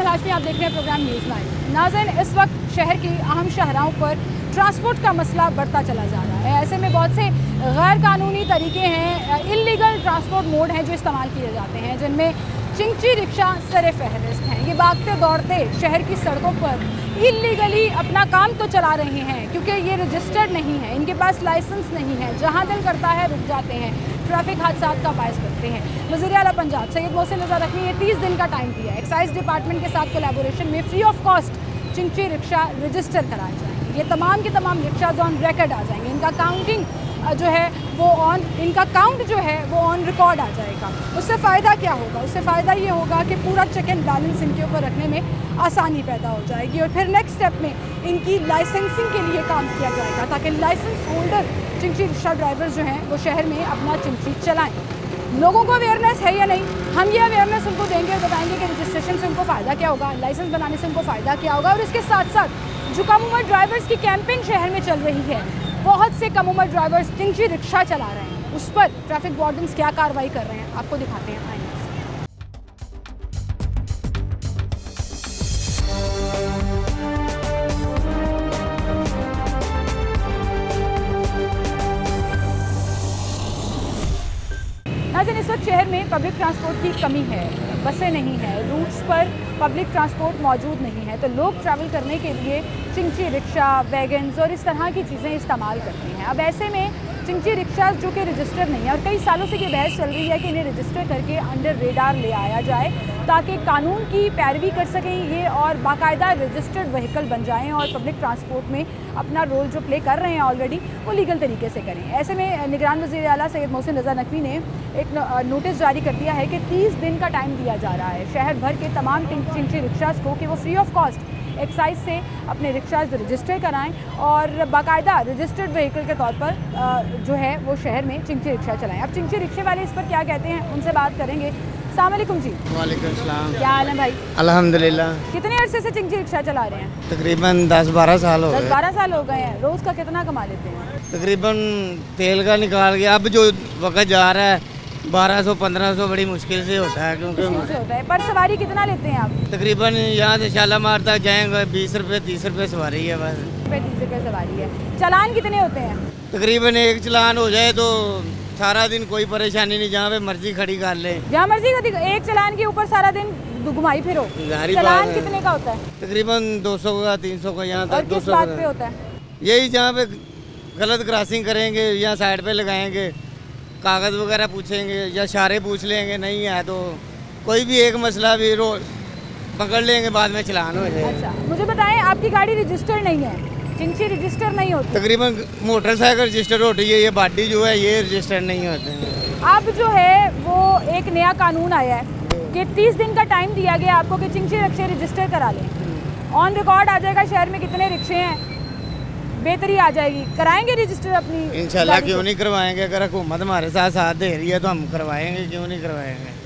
हाशमी, आप देख रहे हैं प्रोग्राम न्यूज़ 9। नाज़रीन, इस वक्त शहर की अहम शाहराहों पर ट्रांसपोर्ट का मसला बढ़ता चला जा रहा है। ऐसे में बहुत से गैर कानूनी तरीके हैं, इल्लीगल ट्रांसपोर्ट मोड हैं जो इस्तेमाल किए जाते हैं, जिनमें चिंची रिक्शा सरे फहरिस्त हैं। ये भागते दौड़ते शहर की सड़कों पर इल्लीगली अपना काम तो चला रहे हैं, क्योंकि ये रजिस्टर्ड नहीं है, इनके पास लाइसेंस नहीं है, जहाँ दिल करता है रुक जाते हैं, ट्रैफिक हादसा का बायस बनते हैं। वज़ीर आला पंजाब सैयद मोहसिन रज़ा नकवी ने 30 दिन का टाइम दिया। एक्साइज डिपार्टमेंट के साथ कोलैबोरेशन में फ्री ऑफ कॉस्ट चिंची रिक्शा रजिस्टर कराए जाएंगे। ये तमाम के तमाम रिक्शाज ऑन रिकॉर्ड आ जाएंगे, इनका काउंटिंग जो है वो इनका काउंट जो है वो ऑन रिकॉर्ड आ जाएगा। उससे फ़ायदा क्या होगा? उससे फ़ायदा ये होगा कि पूरा चेक एंड बैलेंस इनके ऊपर रखने में आसानी पैदा हो जाएगी, और फिर नेक्स्ट स्टेप में इनकी लाइसेंसिंग के लिए काम किया जाएगा, ताकि लाइसेंस होल्डर चिंची रिक्शा ड्राइवर्स जो हैं वो शहर में अपना चिंची चलाएँ। लोगों को अवेयरनेस है या नहीं, हम ये अवेयरनेस उनको देंगे और बताएंगे कि रजिस्ट्रेशन से उनको फ़ायदा क्या होगा, लाइसेंस बनाने से उनको फ़ायदा क्या होगा। और इसके साथ साथ जो कम उम्र ड्राइवर्स की कैंपेन शहर में चल रही है, बहुत से कम उम्र ड्राइवर्स चिंची रिक्शा चला रहे हैं, उस पर ट्रैफिक वार्डन्स क्या कार्रवाई कर रहे हैं आपको दिखाते हैं। आइए। नाज़रीन, इस वक्त शहर में पब्लिक ट्रांसपोर्ट की कमी है, बसें नहीं हैं, रूट्स पर पब्लिक ट्रांसपोर्ट मौजूद नहीं है, तो लोग ट्रैवल करने के लिए चिंची रिक्शा, वैगन्स और इस तरह की चीज़ें इस्तेमाल करते हैं। अब ऐसे में चिंची रिक्शा जो कि रजिस्टर नहीं है, और कई सालों से ये बहस चल रही है कि इन्हें रजिस्टर करके अंडर रेडार ले आया जाए, ताकि कानून की पैरवी कर सकें ये और बाकायदा रजिस्टर्ड व्हीकल बन जाएं और पब्लिक ट्रांसपोर्ट में अपना रोल जो प्ले कर रहे हैं ऑलरेडी वो लीगल तरीके से करें। ऐसे में निगरान वज़ीर आला सैयद मोहसिन रज़ा नकवी ने एक नोटिस जारी कर दिया है कि 30 दिन का टाइम दिया जा रहा है शहर भर के तमाम चिंची रिक्शाज को कि वो फ्री ऑफ कॉस्ट एक्साइज से अपने रिक्शाज रजिस्टर कराएं और बाकायदा रजिस्टर्ड व्हीकल के तौर पर जो है वो शहर में चिंची रिक्शा चलाएं। अब चिंची रिक्शे वाले इस पर क्या कहते हैं, उनसे बात करेंगे। अस्सलाम वालेकुम जी। वालेकुम सलाम। क्या हाल है भाई? अल्हम्दुलिल्लाह। कितने अरसे से चिंची रिक्शा चला रहे हैं? तकरीबन 10-12 साल हो गए। 10-12 साल हो गए हैं। रोज़ का कितना कमा लेते हैं? तकरीबन तेल का निकाल के अब जो वक्त जा रहा है 1200-1500 बड़ी मुश्किल से होता है, क्योंकि मुश्किल से होता है। पर सवारी कितना लेते हैं आप? तकरीबन यहाँ से शालामार तक जाएंगे 20 रुपये 30 रुपये सवारी है बस। 30 रुपये सवारी है। चालान कितने होते हैं? तकरीबन एक चालान हो जाए तो सारा दिन कोई परेशानी नहीं, जहाँ पे मर्जी खड़ी कर ले, जहाँ मर्जी खड़ी। एक चालान के ऊपर सारा दिन घुमाई फिरो। चालान कितने का होता है? तकरीबन 200 का 300 का, यहाँ तक 200 बात पे होता है? यही जहाँ पे गलत क्रॉसिंग करेंगे या साइड पे लगाएंगे, कागज़ वगैरह पूछेंगे या इशारे पूछ लेंगे, नहीं है तो कोई भी एक मसला भी पकड़ लेंगे, बाद में चालान हो जाए। अच्छा, मुझे बताएं, आपकी गाड़ी रजिस्टर नहीं है, चिंची रजिस्टर नहीं होती? तकरीबन मोटरसाइकिल रजिस्टर होती है, ये बॉडी जो है ये रजिस्टर नहीं होते हैं। अब जो है वो एक नया कानून आया है कि 30 दिन का टाइम दिया गया आपको कि चिंची रिक्शे रजिस्टर करा लें। ऑन रिकॉर्ड आ जाएगा शहर में कितने रिक्शे हैं, बेहतरी आ जाएगी। कराएंगे रजिस्टर अपनी? इंशाल्लाह क्यों नहीं करवाएंगे, अगर हुकूमत हमारे साथ साथ दे रही है तो हम करवाएंगे, क्यों नहीं करवाएंगे।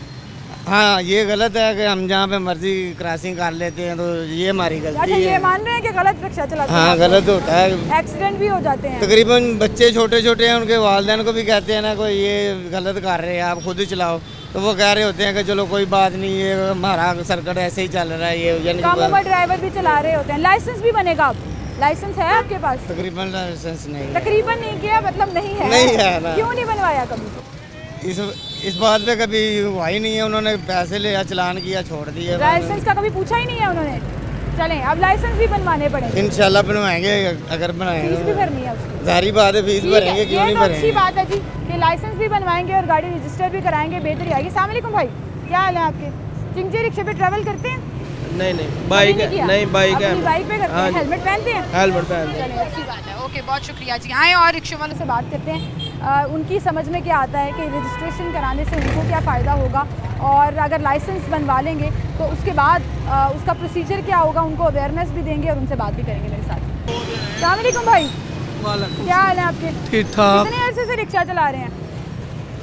हाँ, ये गलत है कि हम जहाँ पे मर्जी क्रॉसिंग कर लेते हैं, तो ये हमारी गलती है। अच्छा, ये मान रहे हैं कि गलत रिक्शा चलाते हैं? हाँ, गलत होता है, एक्सीडेंट भी हो जाते हैं। तकरीबन बच्चे छोटे छोटे हैं, उनके वालिदैन को भी कहते हैं ना कोई ये गलत कर रहे हैं, आप खुद ही चलाओ, तो वो कह रहे होते हैं कि चलो कोई बात नहीं, ये हमारा सर्किट ऐसे ही चल रहा है। ये कम उम्र ड्राइवर भी चला रहे होते हैं। लाइसेंस भी बनेगा अब? लाइसेंस है आपके पास? तकरीबन लाइसेंस नहीं है। तकरीबन नहीं किया मतलब नहीं है? नहीं है ना। क्यों नहीं बनवाया कभी? इस बात पे कभी हुआ ही नहीं है, उन्होंने पैसे लिया, चालान किया, छोड़ दिया। लाइसेंस का कभी पूछा ही नहीं है उन्होंने। चलें, अब लाइसेंस भी बनवाने पड़ेंगे। इंशाल्लाह बनवाएंगे, अगर बनाएंगे। फीस भी भरनी है उसकी? जारी बात है, फीस भरेंगे, क्यों नहीं भरेंगे। अच्छी बात है जी कि लाइसेंस भी बनवाएंगे और गाड़ी रजिस्टर भी कराएंगे, बेहतरी आएगी। अस्सलाम वालेकुम भाई, क्या हाल है आपके? चिंची रिक्शे पे ट्रैवल करते हैं? नहीं, बाइक नहीं, बाइक है। बाइक पे करते हैं? हेलमेट पहनते हैं? हेलमेट पहनते हैं। चलिए, अच्छी बात है। ओके, बहुत शुक्रिया जी। आएँ और रिक्शे वालों से बात करते हैं, उनकी समझ में क्या आता है कि रजिस्ट्रेशन कराने से उनको क्या फ़ायदा होगा, और अगर लाइसेंस बनवा लेंगे तो उसके बाद उसका प्रोसीजर क्या होगा, उनको अवेयरनेस भी देंगे और उनसे बात भी करेंगे मेरे साथ। अस्सलाम वालेकुम भाई, क्या हाल है आपके? ठीक ठाक। कितने अर्से से रिक्शा चला रहे हैं?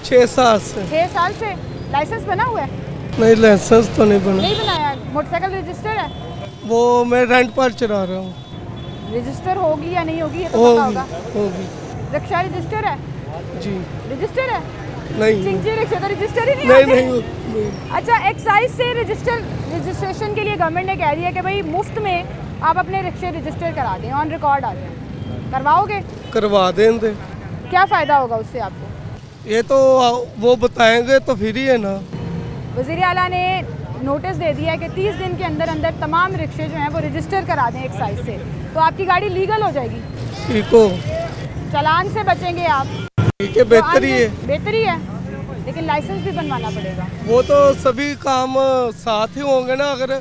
6 साल से। 6 साल से। लाइसेंस बना हुआ है? नहीं, लाइसेंस तो नहीं बना। नहीं बनाया। मोटरसाइकिल रजिस्टर है? वो मैं रेंट पर चला रहा हूँ। रजिस्टर होगी या नहीं होगी ये तो पता होगा। होगी। रिक्शा रजिस्टर है? जी। रजिस्टर है? नहीं। रिक्शा तो रजिस्टर ही नहीं। नहीं। अच्छा, एक्साइज से रजिस्ट्रेशन के लिए गवर्नमेंट ने कह दिया कि भाई मुफ्त में आप अपने रिक्शे रजिस्टर करा दें, ऑन रिकॉर्ड आ जाए, करवाओगे? करवा देंगे। क्या फ़ायदा होगा उससे आपको? ये तो वो बताएंगे तो फिर ही है ना। वज़ीर आला ने नोटिस दे दिया है कि 30 दिन के अंदर अंदर तमाम रिक्शे जो हैं वो रजिस्टर करा दें एक्साइज से, तो आपकी गाड़ी लीगल हो जाएगी, ठीक हो, चालान से बचेंगे आप। ठीक है, बेहतरी है। बेहतरी है, लेकिन लाइसेंस भी बनवाना पड़ेगा। वो तो सभी काम साथ ही होंगे ना। अगर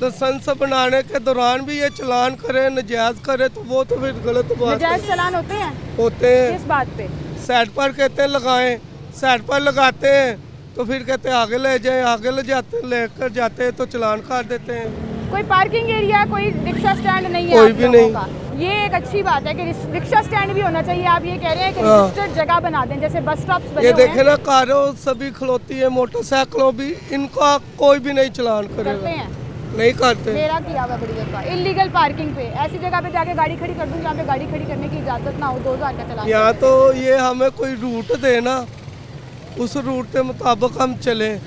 लाइसेंस बनाने के दौरान भी ये चलान करे, नजायज करे, तो वो तो फिर गलत बात है। नजायज चालान होते हैं? होते हैं। किस बात पे? साइड पर कहते हैं लगाएं, साइड पर लगाते हैं तो फिर कहते हैं आगे ले जाएं, आगे ले जाते लेकर जाते हैं तो चलान काट देते हैं। कोई पार्किंग एरिया, कोई रिक्शा स्टैंड नहीं है कोई आप भी लोगों नहीं। का? ये एक अच्छी बात है कि रिक्शा स्टैंड भी होना चाहिए। आप ये कह रहे हैं कि रजिस्टर्ड जगह बना दें, जैसे बस स्टॉप्स बने ये हुए हैं। देखे ना, कारों सभी खलोती है, मोटरसाइकिलों भी, इनका कोई भी नहीं चलान करते करेगा। हैं? नहीं करते। मेरा किया हुआ बड़ी दफा इलीगल पार्किंग पे, ऐसी जगह पे जाके गाड़ी खड़ी कर दूं जहाँ पे गाड़ी खड़ी करने की इजाजत ना हो, 2000 का चलान। यहाँ तो ये हमें कोई रूट देना, उस रूट के मुताबिक हम चलें,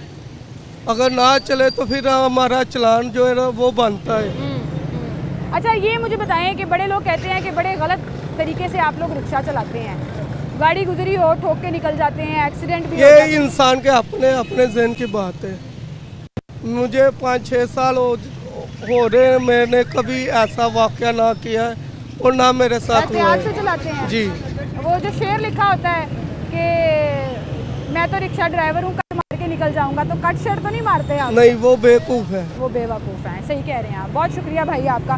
अगर ना चले तो फिर हमारा चलान जो है ना वो बनता है। अच्छा, ये मुझे बताएं कि बड़े लोग कहते हैं कि बड़े गलत तरीके से आप लोग रिक्शा चलाते हैं, गाड़ी गुजरी हो ठोक के निकल जाते हैं, एक्सीडेंट भी हो ये जाते हैं। इंसान के अपने अपने ज़हन की बात है। मुझे 5-6 साल हो रहे हैं, मैंने कभी ऐसा वाक़या ना किया है और ना मेरे साथ हुआ एहतियात से है। चलाते हैं जी। वो जो शेर लिखा होता है कि मैं तो रिक्शा ड्राइवर हूँ, कट मार के निकल जाऊंगा, तो कट शेर तो नहीं मारते आप? नहीं, वो बेवकूफ़ है। वो बेवकूफ़ हैं, सही कह रहे हैं आप। बहुत शुक्रिया भाई आपका।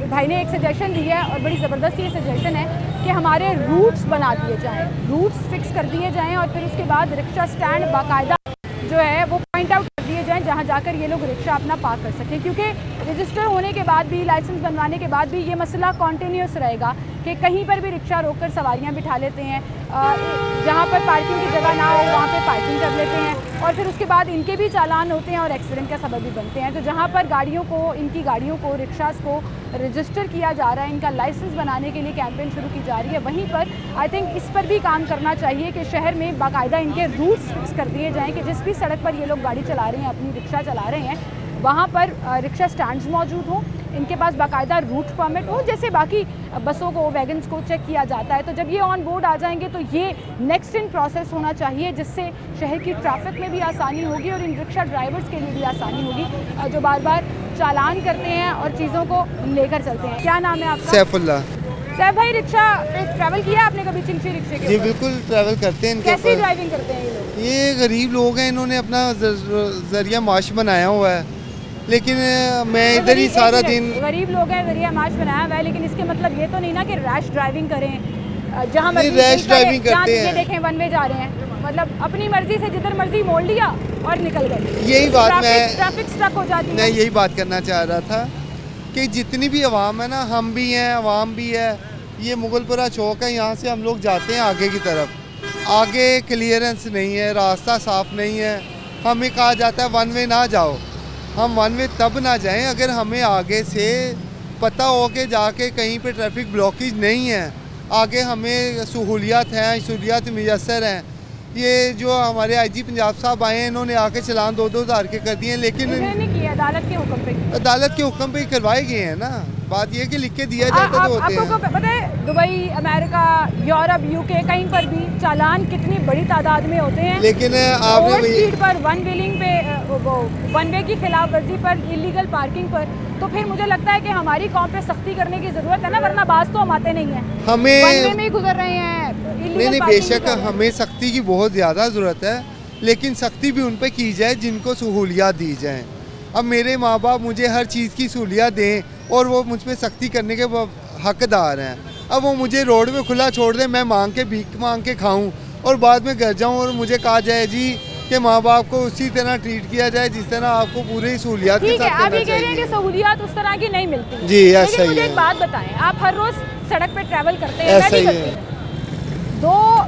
भाई ने एक सजेशन दी है और बड़ी ज़बरदस्त ये सजेशन है कि हमारे रूट्स बना दिए जाएँ, रूट्स फिक्स कर दिए जाएँ और फिर उसके बाद रिक्शा स्टैंड बाकायदा जो है वो पॉइंट आउट कर दिए जाएँ जहाँ जाकर ये लोग रिक्शा अपना पार्क कर सकें, क्योंकि रजिस्टर होने के बाद भी, लाइसेंस बनवाने के बाद भी ये मसला कॉन्टीन्यूस रहेगा कि कहीं पर भी रिक्शा रोककर सवारियाँ बिठा लेते हैं, जहाँ पर पार्किंग की जगह ना हो वहाँ पे पार्किंग कर लेते हैं और फिर उसके बाद इनके भी चालान होते हैं और एक्सीडेंट का सबब भी बनते हैं। तो जहाँ पर गाड़ियों को, इनकी गाड़ियों को, रिक्शास को रजिस्टर किया जा रहा है, इनका लाइसेंस बनाने के लिए कैंपेन शुरू की जा रही है, वहीं पर आई थिंक इस पर भी काम करना चाहिए कि शहर में बाकायदा इनके रूट्स फिक्स कर दिए जाएँ कि जिस भी सड़क पर ये लोग गाड़ी चला रहे हैं, अपनी रिक्शा चला रहे हैं, वहाँ पर रिक्शा स्टैंड्स मौजूद हों, इनके पास बाकायदा रूट परमिट हो, जैसे बाकी बसों को, वैगन्स को चेक किया जाता है। तो जब ये ऑन बोर्ड आ जाएंगे तो ये नेक्स्ट इन प्रोसेस होना चाहिए, जिससे शहर की ट्रैफिक में भी आसानी होगी और इन रिक्शा ड्राइवर्स के लिए भी आसानी होगी जो बार बार चालान करते हैं और चीज़ों को लेकर चलते हैं। क्या नाम है आपका? सैफुल्ला। सैफ भाई, रिक्शा ट्रैवल किया आपने कभी चिंची रिक्शे के? जी बिल्कुल ट्रैवल करते हैं। इनके कैसी ड्राइविंग करते हैं ये लोग? ये गरीब लोग हैं, इन्होंने अपना जरिया माश बनाया हुआ है, लेकिन मैं इधर ही सारा दिन। गरीब लोग हैं, जरिया माश बनाया हुआ है, लेकिन इसके मतलब ये तो नहीं ना कि रैश ड्राइविंग करें, जहाँ मर्जी रैश ड्राइविंग करते हैं। ये देखें वन वे जा रहे हैं, मतलब अपनी मर्जी से जिधर मर्जी मोड़ लिया और निकल गए। यही बात ट्रैफिक स्टक हो जाती है। मैं यही बात करना चाह रहा था कि जितनी भी आवाम है ना, हम भी हैं, आवाम भी है। ये मुगलपुरा चौक है, यहाँ से हम लोग जाते हैं आगे की तरफ, आगे क्लियरेंस नहीं है, रास्ता साफ नहीं है, हमें कहा जाता है वन वे ना जाओ। हम वन वे तब ना जाएं अगर हमें आगे से पता हो कि जाके कहीं पे ट्रैफिक ब्लॉकेज नहीं है, आगे हमें सहूलियात हैं, सहूलियात मुयसर हैं। ये जो हमारे आईजी पंजाब साहब आए हैं, इन्होंने आके चलान 2-2 हज़ार के कर दिए हैं, लेकिन नहीं किया, अदालत के हुक्म पे। अदालत के हुक्म पे करवाए गए हैं ना। बात ये कि लिख के दिया जाता तो होते हैं। आपको पता है दुबई, अमेरिका, यूरोप, यूके, कहीं पर भी चालान कितनी बड़ी तादाद में होते हैं, लेकिन आपने स्पीड पर, वन व्हीलिंग पे, वन वे की खिलाफ वर्जी पर, इलीगल पार्किंग पर, तो फिर मुझे लगता है कि हमारी कौम पे सख्ती करने की जरूरत है ना, वरना बाज तो हम आते नहीं हैं, हमें वन वे में ही गुजर रहे हैं। नहीं, बेशक हमें सख्ती की बहुत ज़्यादा ज़रूरत है, लेकिन सख्ती भी उन पे की जाए जिनको सहूलियात दी जाएँ। अब मेरे माँ बाप मुझे हर चीज़ की सहूलियात दें और वो मुझ पर सख्ती करने के हकदार हैं। अब वो मुझे रोड में खुला छोड़ दें, मैं मांग के, भीख मांग के खाऊं और बाद में घर जाऊं और मुझे कहा जाए जी कि माँ बाप को उसी तरह ट्रीट किया जाए जिस तरह आपको पूरी सहूलियात के साथ करना चाहिए। आप ये कह रहे हैं कि सहूलियात उस तरह की नहीं मिलती। जी ऐसा ही मुझे है। एक बात बताएं, आप हर रोज सड़क पे ट्रैवल करते हैं, ऐसा ही है।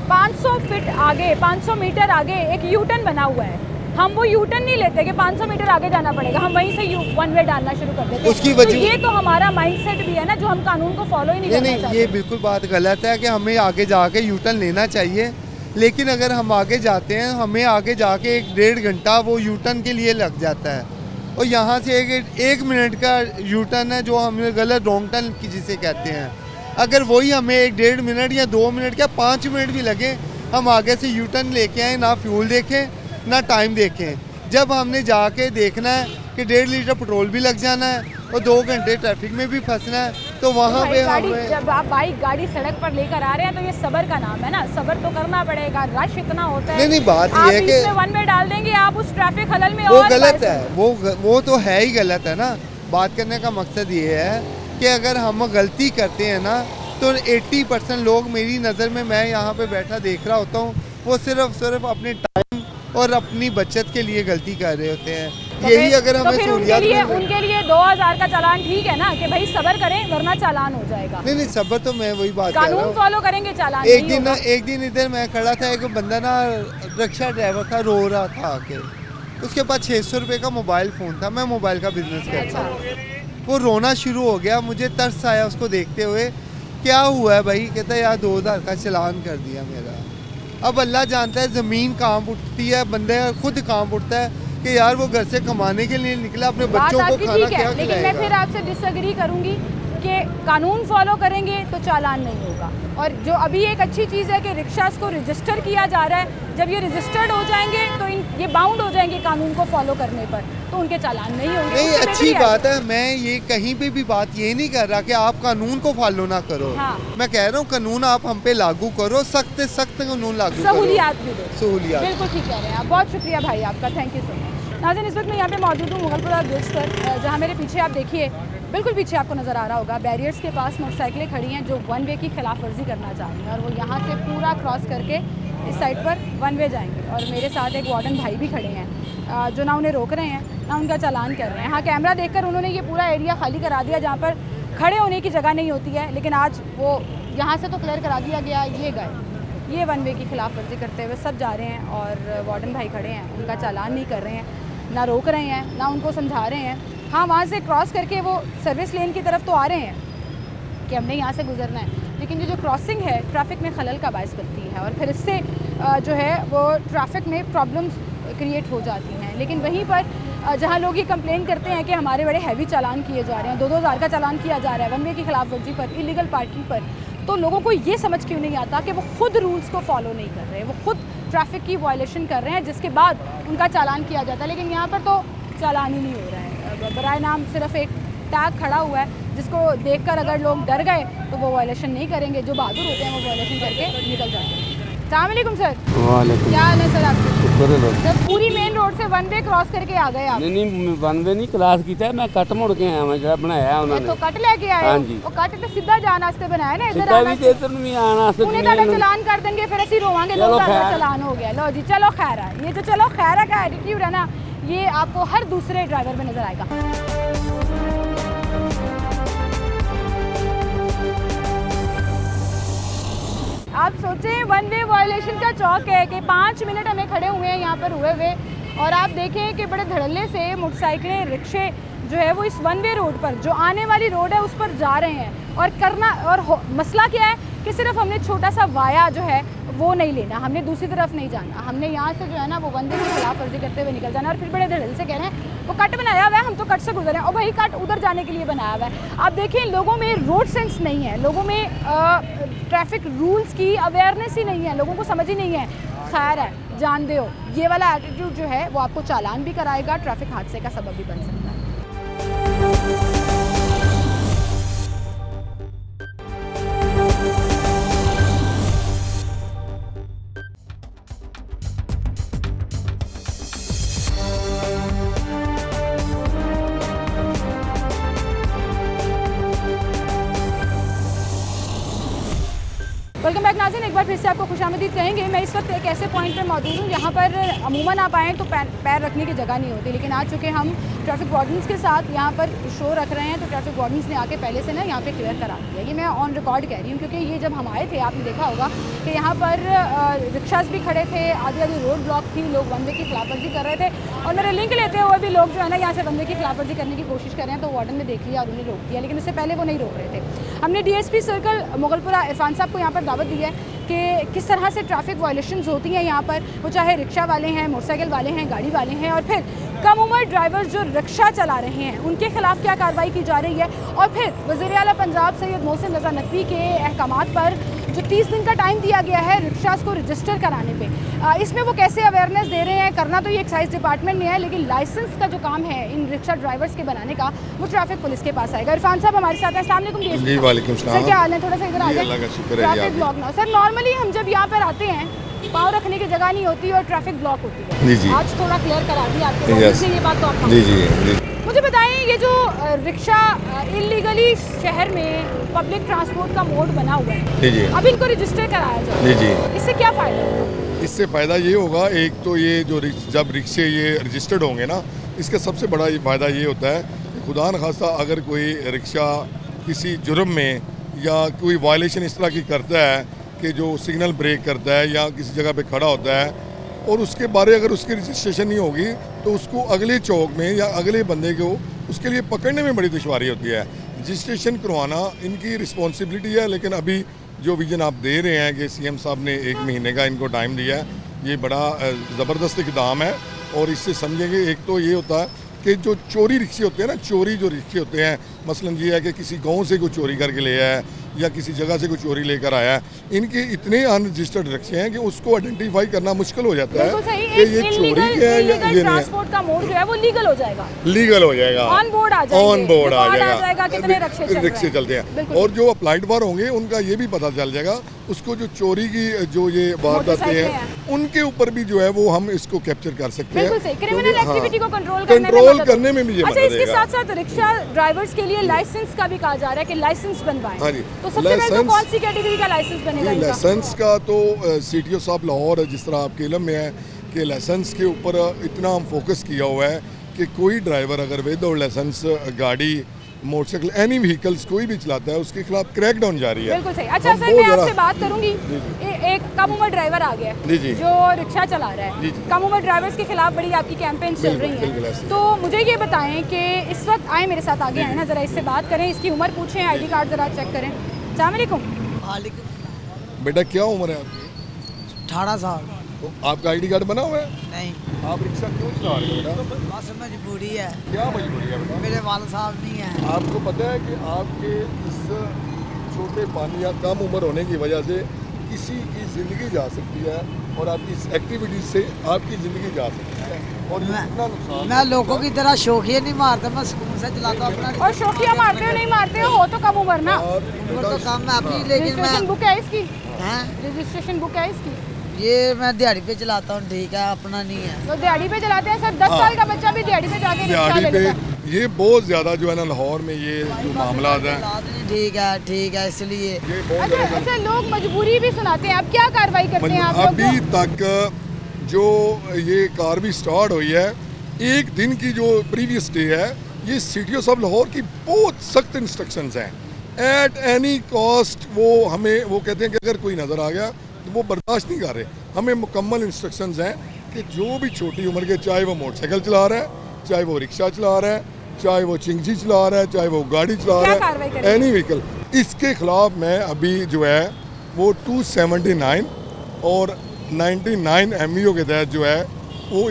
500 फीट आगे, 500 मीटर आगे एक यू टर्न बना हुआ है, हम वो यू टर्न नहीं लेते कि 500 मीटर आगे जाना पड़ेगा, हम वहीं से वन वे डालना शुरू कर देते हैं। उसकी वजह तो ये तो हमारा माइंडसेट भी है ना, जो हम कानून को फॉलो ही नहीं करना चाहते। ये बिल्कुल बात गलत है कि हमें आगे जाके यू टर्न लेना चाहिए, लेकिन अगर हम आगे जाते हैं, हमें आगे जाके 1-1.5 घंटा वो यू टर्न के लिए लग जाता है। और यहाँ से एक मिनट का यू टर्न है जो हमें गलत रॉन्ग टर्न की जिसे कहते हैं। अगर वही हमें 1-1.5 मिनट या 2 मिनट क्या 5 मिनट भी लगे, हम आगे से यू टर्न लेके आए, ना फ्यूल देखें ना टाइम देखें। जब हमने जाके देखना है कि 1.5 लीटर पेट्रोल भी लग जाना है और 2 घंटे ट्रैफिक में भी फंसना है, तो वहाँ पे हमें जब आप बाइक गाड़ी सड़क पर लेकर आ रहे हैं तो ये सब्र का नाम है ना, सब्र तो करना पड़ेगा। रश इतना होता है। नहीं बात ये है कि वन वे डाल देंगे आप उस ट्रैफिक खलल में, वो और गलत है, वो तो है ही गलत है ना। बात करने का मकसद ये है कि अगर हम गलती करते हैं ना तो 80% लोग मेरी नज़र में, मैं यहाँ पे बैठा देख रहा होता हूँ, वो सिर्फ अपने टाइम और अपनी बचत के लिए गलती कर रहे होते हैं। तो यही अगर हमें तो उनके लिए 2000 का चालान ठीक है ना, कि भाई सब्र करें वरना चालान हो जाएगा। नहीं सब्र तो मैं वही बात कर रहा कानून हूँ। फॉलो करेंगे, चालान एक दिन इधर मैं खड़ा था, एक बंदा ना रिक्शा ड्राइवर था, रो रहा था आके, उसके पास 600 रुपये का मोबाइल फ़ोन था। मैं मोबाइल का बिजनेस करता हूँ। वो रोना शुरू हो गया, मुझे तरस आया उसको देखते हुए। क्या हुआ है भाई? कहता है यार 2000 का चालान कर दिया मेरा। अब अल्लाह जानता है ज़मीन कहाँ उठती है, बंदे खुद कहाँ उठता है कि यार वो घर से कमाने के लिए निकला, अपने बच्चों को खाना क्या खिलाएगा। लेकिन मैं फिर आपसे डिसएग्री करूंगी कि कानून फॉलो करेंगे तो चालान नहीं होगा। और जो अभी एक अच्छी चीज़ है कि रिक्शास को रजिस्टर किया जा रहा है, जब ये रजिस्टर्ड हो जाएंगे तो ये बाउंड हो जाएंगे कानून को फॉलो करने पर, तो उनके चालान नहीं होंगे। नहीं अच्छी बात है, मैं ये कहीं पे भी बात ये नहीं कर रहा कि आप कानून को फॉलो ना करो। हाँ। मैं कह रहा हूँ कानून आप हम पे लागू करो, सख्त सख्त कानून लागू करो, सहूलियात भी दो। सहूलियात बिल्कुल ठीक कह रहे हैं आप। बहुत शुक्रिया भाई आपका, थैंक यू सो मच। नाज़रीन, इस वक्त मैं यहाँ पे मौजूद हूँ मुगलपुरा ब्रिज पर, जहाँ मेरे पीछे आप देखिए, बिल्कुल पीछे आपको नज़र आ रहा होगा, बैरियर्स के पास मोटरसाइकिलें खड़ी हैं जो वन वे की खिलाफ वर्जी करना चाह रही हैं, और वो यहाँ से पूरा क्रॉस करके इस साइड पर वन वे जाएंगे। और मेरे साथ एक वार्डन भाई भी खड़े हैं जो ना उन्हें रोक रहे हैं ना उनका चालान कर रहे हैं। हाँ, कैमरा देखकर उन्होंने ये पूरा एरिया खाली करा दिया जहाँ पर खड़े होने की जगह नहीं होती है, लेकिन आज वो यहाँ से तो क्लियर करा दिया गया। ये गए, ये वन वे की खिलाफ वर्जी करते हुए सब जा रहे हैं, और वार्डन भाई खड़े हैं, उनका चालान नहीं कर रहे हैं, ना रोक रहे हैं ना उनको समझा रहे हैं। हाँ, वहाँ से क्रॉस करके वो सर्विस लेन की तरफ तो आ रहे हैं कि हमने यहाँ से गुजरना है, लेकिन ये जो क्रॉसिंग है ट्रैफिक में खलल का बायस बनती है, और फिर इससे जो है वो ट्रैफिक में प्रॉब्लम्स क्रिएट हो जाती हैं। लेकिन वहीं पर जहाँ लोग ये कंप्लेन करते हैं कि हमारे बड़े हैवी चालान किए जा रहे हैं, 2-2 हज़ार का चालान किया जा रहा है वन वे की खिलाफ वर्जी पर, इलीगल पार्किंग पर, तो लोगों को ये समझ क्यों नहीं आता कि वो खुद रूल्स को फॉलो नहीं कर रहे, वो खुद ट्रैफिक की वायलेशन कर रहे हैं, जिसके बाद उनका चालान किया जाता है। लेकिन यहाँ पर तो चालान ही नहीं हो रहा है, बराए नाम सिर्फ एक टैग खड़ा हुआ है जिसको देखकर अगर लोग डर गए तो वो वायलेशन नहीं करेंगे, जो बहादुर होते हैं वो वायलेशन करके निकल जाते हैं। अस्सलामुअलैकुम सर। वालेकुम। क्या हाल है सर आपके? शुक्र है। जब पूरी मेन रोड से वन वे क्रॉस करके आ गए आप? नहीं वन वे नहीं क्रॉस किया, मैं कट मुड़ के आया, मैं जरा बनाया उन्होंने। तो कट लेके आए? हाँ जी। वो कट तो सीधा जाने वास्ते बनाया ना, इधर सीधा आना भी इधर भी आना वास्ते उन्हें तो चालान कर देंगे, फिर ਅਸੀਂ रोवांगे 2000 का चालान हो गया। लो जी, चलो खैर है, ये जो चलो खैर है का एटीट्यूड है ना, ये आपको हर दूसरे ड्राइवर में नजर आएगा। आप सोचें, वन वे वायलेशन का चौक है कि 5 मिनट हमें खड़े हुए हैं यहाँ पर हुए हुए, और आप देखें कि बड़े धड़ल्ले से मोटरसाइकिलें, रिक्शे जो है वो इस वन वे रोड पर, जो आने वाली रोड है उस पर जा रहे हैं। और करना और मसला क्या है कि सिर्फ हमने छोटा सा वाया जो है वो नहीं लेना, हमने दूसरी तरफ नहीं जाना, हमने यहाँ से जो है ना वो वन वे की खिलाफ वर्जी करते हुए निकल जाना। और फिर बड़े धड़ल्ले से कह रहे हैं वो कट बनाया हुआ है, हम तो कट से गुजरे हैं, और भाई कट उधर जाने के लिए बनाया हुआ है। आप देखिए, लोगों में रोड सेंस नहीं है, लोगों में ट्रैफिक रूल्स की अवेयरनेस ही नहीं है, लोगों को समझ ही नहीं है। खैर है, जान दो, ये वाला एटीट्यूड जो है वो आपको चालान भी कराएगा, ट्रैफिक हादसे का सबब भी बन सकता है। वेलकम बैक नाज़रीन, एक बार फिर से आपको खुशामदीद कहेंगे। मैं इस वक्त एक ऐसे पॉइंट पर मौजूद हूँ जहाँ पर अमूमन आप आएँ तो पैर रखने की जगह नहीं होती, लेकिन आज चूँकि हम ट्रैफिक वार्डन्स के साथ यहाँ पर शो रख रहे हैं तो ट्रैफिक वार्डन्स ने आके पहले से ना यहाँ पे क्लियर करा दिया। ये मैं ऑन रिकॉर्ड कह रही हूँ, क्योंकि ये जब हम आए थे आपने देखा होगा कि यहाँ पर रिक्शास भी खड़े थे, आधी आधी रोड ब्लॉक थी, लोग वन वे की खिलाफवर्जी कर रहे थे, और मेरे लिंक लेते हुए भी लोग जो है ना यहाँ से वन वे की खिलाफवर्जी करने की कोशिश कर रहे हैं, तो वार्डन ने देख लिया और उन्हें रोक दिया। लेकिन उससे पहले वो नहीं रोक रहे थे। हमने DSP सर्कल मुगलपुरा इरफान साहब को यहाँ पर दावत दी है कि किस तरह से ट्रैफिक वायलेशंस होती हैं यहाँ पर, वो चाहे रिक्शा वाले हैं, मोटरसाइकिल वाले हैं, गाड़ी वाले हैं, और फिर कम उम्र ड्राइवर्स जो रिक्शा चला रहे हैं उनके खिलाफ क्या कार्रवाई की जा रही है, और फिर वज़ीर आला पंजाब सैयद मोहसिन रज़ा नकवी के अहकामात पर जो 30 दिन का टाइम दिया गया है रिक्शास को रजिस्टर कराने पे, इसमें वो कैसे अवेयरनेस दे रहे हैं। करना तो ये एक्साइज डिपार्टमेंट ने है, लेकिन लाइसेंस का जो काम है इन रिक्शा ड्राइवर्स के बनाने का वो ट्रैफिक पुलिस के पास आएगा। इरफान साहब हमारे साथ हैं। अस्सलाम वालेकुम। जी वालेकुम सलाम। सर क्या हाल है? थोड़ा सा इधर आ जाए। ट्रैफिक ब्लॉक ना सर, नॉर्मली हम जब यहाँ पर आते हैं पाँव रखने की जगह नहीं होती और ट्रैफिक ब्लॉक होती है। जी जी। आज थोड़ा क्लियर करा दिया आपके ये बात तो आप जी जी। मुझे बताएं, ये जो रिक्शा इलीगली शहर में पब्लिक ट्रांसपोर्ट का मोड बना हुआ है, जी जी, अब इनको रजिस्टर कराया जाए, जी जी, इससे क्या फ़ायदा होगा? इससे फ़ायदा ये होगा, एक तो ये जो जब रिक्शे ये रजिस्टर्ड होंगे ना, इसका सबसे बड़ा फ़ायदा ये होता है कि खुदा न खास्ता अगर कोई रिक्शा किसी जुर्म में या कोई वायलेशन इस तरह की करता है कि जो सिग्नल ब्रेक करता है या किसी जगह पे खड़ा होता है और उसके बारे अगर उसकी रजिस्ट्रेशन नहीं होगी तो उसको अगले चौक में या अगले बंदे को उसके लिए पकड़ने में बड़ी दुश्वारी होती है। रजिस्ट्रेशन करवाना इनकी रिस्पॉन्सिबिलिटी है, लेकिन अभी जो विजन आप दे रहे हैं कि सीएम साहब ने 1 महीने का इनको टाइम दिया है, ये बड़ा ज़बरदस्त इक़दाम है। और इससे समझेंगे, एक तो ये होता है कि जो चोरी रिक्शे होते हैं ना, चोरी जो रिक्शे होते हैं, मसलन ये है कि किसी गांव से कोई चोरी करके ले आया है या किसी जगह से कोई चोरी लेकर आया है, इनके इतने अनरजिस्टर्ड रिक्शे हैं कि उसको आइडेंटिफाई करना मुश्किल हो जाता है कि ये चोरी क्या है या ये ट्रांसपोर्ट का मोड जो है वो लीगल हो जाएगा, लीगल हो जाएगा, ऑन बोर्ड आ जाएगा, कितने रिक्शे चलते हैं। और जो अप्लाइड बार होंगे उनका ये भी पता चल जाएगा, उसको जो चोरी की जो ये वारदातें हैं उनके ऊपर भी जो है वो हम इसको कैप्चर कर सकते हैं। क्रिमिनल एक्टिविटी को कंट्रोल करने में भी ये मदद इसके साथ साथ रिक्शा ड्राइवर्स के लिए लाइसेंस का भी कहा जा रहा है कि लाइसेंस बनवाएं। हाँ जी। तो सबसे पहले तो कौन सी कैटेगरी का लाइसेंस बनेगा? लाइसेंस का तो CTO साहब लाहौर, जिस तरह आपके इल्म में है कि लाइसेंस के ऊपर इतना हम फोकस किया हुआ है कि कोई ड्राइवर अगर विदाउट लाइसेंस गाड़ी, मोटरसाइकिल, एनी व्हीकल्स कोई भी चलाता है उसके खिलाफ क्रैकडाउन जारी है। बिल्कुल सही। अच्छा सर, मैं आपसे बात करूंगी, एक कम उम्र ड्राइवर आ गया है जो रिक्शा चला रहा है, कम उम्र ड्राइवर्स के खिलाफ बड़ी आपकी कैंपेन चल रही है, तो मुझे ये बताएं कि इस वक्त आए मेरे साथ आगे आए ना, जरा इससे बात करें, इसकी उम्र पूछें, ID कार्ड जरा चेक करें। अस्सलाम वालेकुम। बेटा क्या उम्र है आपकी? 18 साल। तो आपका ID कार्ड बना हुआ है? नहीं। आप रिक्शा क्यों चला रहे हो बेटा? बस मजबूरी है। क्या मजबूरी है बेटा? मेरे वाल साहब नहीं है। आपको पता है कि आपके इस छोटे पानी या कम उम्र होने की वजह से किसी की ज़िंदगी जा सकती है और आपकी इस एक्टिविटी से आपकी ज़िंदगी जा सकती है और इतना नुकसान। मैं लोगों की तरह शौकिया नहीं मारता, मैं सुकून से चलाता हूँ अपना। और शौकिया मारते हो नहीं मारते हो तो कम उम्र ना, वो तो काम है अपनी, लेकिन मैं बुक है इसकी, रजिस्ट्रेशन बुक है इसकी, ये मैं दिहाड़ी पे चलाता हूँ, ठीक है, अपना नहीं है। तो दिहाड़ी पे चलाते हैं सर, 10 साल का बच्चा भी दिहाड़ी पे जाके रिक्शा ले लेता है। ये बहुत ज़्यादा जो है ना लाहौर में ये जो मामला है, ठीक है, इसलिए। अच्छा, लोग मजबूरी भी सुनाते हैं, अब क्या कार्रवाई करते हैं आप लोग? अभी तक जो ये कार्रवाई स्टार्ट हुई है, एक दिन की जो प्रीवियस डे है, ये CTO साहब लाहौर की बहुत सख्त इंस्ट्रक्शंस हैं। एट एनी कॉस्ट वो हमें वो कहते हैं कि अगर कोई नज़र आ गया तो वो बर्दाश्त नहीं कर रहे। हमें मुकम्मल इंस्ट्रक्शंस हैं कि जो भी छोटी उम्र के, चाहे वो मोटरसाइकिल चला रहा है, चाहे वो रिक्शा चला रहा है, चाहे वो चिंगजी चला रहा है, चाहे वो गाड़ी चला रहा है, एनी व्हीकल, इसके खिलाफ मैं अभी जो है वो 279 और 99 MEO के तहत जो है वो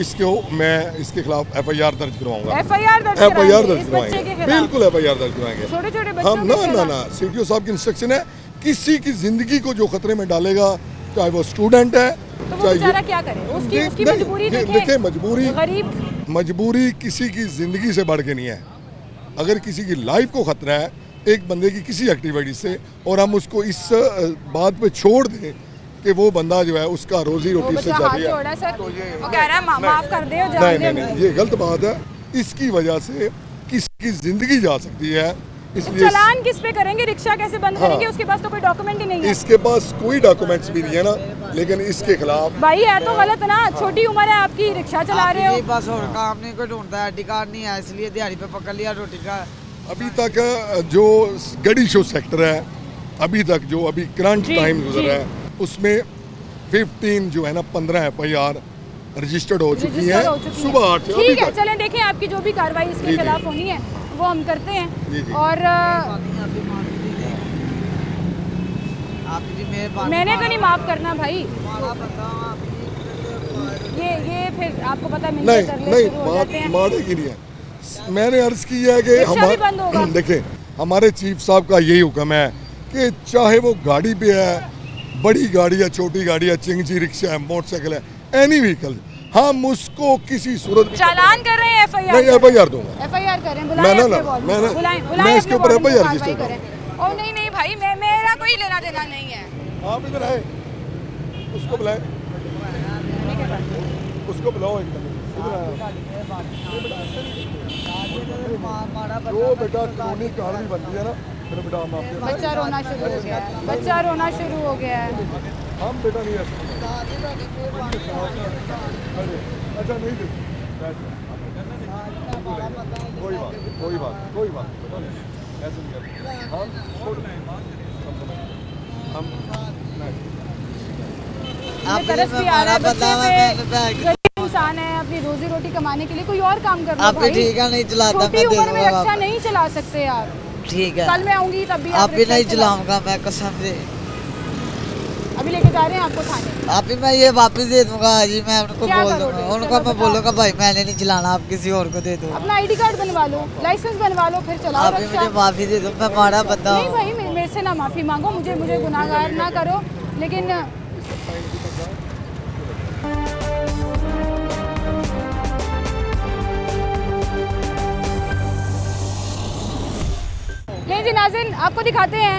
मैं इसके खिलाफ FIR दर्ज करवाऊंगा। FIR दर्ज करवाएंगे, बिल्कुल FIR दर्ज करवाएंगे। छोटे-छोटे बच्चों हम ना CTO साहब की इंस्ट्रक्शन है, किसी की जिंदगी को जो खतरे में डालेगा, चाहे वो स्टूडेंट है, तो वो बेचारा क्या करे? उसकी मजबूरी देखें, मजबूरी किसी की ज़िंदगी से बढ़ के नहीं है। अगर किसी की लाइफ को ख़तरा है एक बंदे की किसी एक्टिविटी से, और हम उसको इस बात पे छोड़ दें कि वो बंदा जो है उसका रोजी रोटी से चल रही है, तो ये कह रहा है माफ कर दे, नहीं, ये गलत बात है। इसकी वजह से किसी की ज़िंदगी जा सकती है, इसलिए चालान किस पे करेंगे? रिक्शा कैसे बंद करेंगे? उसके पास तो कोई डॉक्यूमेंट ही नहीं है। इसके पास कोई डॉक्यूमेंट्स भी नहीं है ना, लेकिन इसके खिलाफ भाई है तो गलत ना, छोटी उम्र है आपकी, रिक्शा चला रहे हो। बस और काम नहीं, कोई ढूंढता है, ID कार्ड नहीं है, इसलिए दिहाड़ी पे पकड़ लिया रोटी का। अभी तक जो गड़ी शो सेक्टर है, अभी तक जो अभी करंट टाइम गुजरा है, उसमें 15 जो है ना 15 FIR रजिस्टर्ड हो चुकी है सुबह 8 से। ठीक है, चलें देखें आपकी जो भी कार्रवाई इसके खिलाफ होनी है वो हम करते हैं। और मैंने तो नहीं माफ करना भाई, ये फिर आपको पता नहीं मिलने तरले नहीं, शुरू हो जाते बात हैं। मारे की नहीं है। मैंने अर्ज किया है कि रिक्शा भी बंद होगा। देखें, हमारे चीफ साहब का यही हुक्म है कि चाहे वो गाड़ी पे है, बड़ी गाड़ी है, छोटी गाड़ी है, चिंगजी रिक्शा है, मोटरसाइकिल है, एनी व्हीकल, हम उसको किसी सूरत चालान कर रहे हैं, FIR नहीं FIR दूंगा। FIR करें, मैं बुलाएं ना अपने ना, वार्डन मैं को, ना- बुलाएं मैं बुलाएं इसके अपने ऊपर वार्डन को, FIR कार्रवाई रजिस्टर करें। और नहीं भाई, मेरा कोई लेना देना नहीं है। आप इधर आए, उसको बुलाए, उसको बुलाओ इधर जो बेटा कानूनी कार्रवाई बनती है ना, मेरे बेटा हम आपके बच्चा रोना शुरू हो गया है, बच्चा रोना शुरू हो गया है। हम बेटा नहीं ऐसे अच्छा नहीं दे कोई बात ऐसे नहीं करते हम मुझे तरस भी आ रहा है, बच्चे पे गरीब इंसान है, अपनी रोजी रोटी कमाने के लिए कोई और काम कर लो आप भाई। ठीक है, नहीं चलाता, छोटी मैं दे उम्र में दूंगा रिक्शा आपको। नहीं चला सकते आप। ठीक है, कल मैं आऊंगी तब भी आप भी रिक्शा नहीं चलाओ। चलाऊंगा मैं कसम से। अभी लेके जा रहे हैं आपको थाने। आप ही मैं ये वापस दे दूंगा जी, मैं उनको क्या बोल करोगे? दूंगा, उनको चलो मैं बताओ। बोलूंगा भाई मैंने नहीं चलाना, आप किसी और को दे दो। अपना ID कार्ड बनवा लो, लाइसेंस बनवा लो, फिर चलाओ आप ही रिक्शा। मुझे माफी दे दो, मैं मारा बंदा नहीं हूँ। भाई, मेरे से ना माफी मांगो, मुझे गुनाहगार ना करो, लेकिन नहीं जी नाज़रीन, आपको दिखाते हैं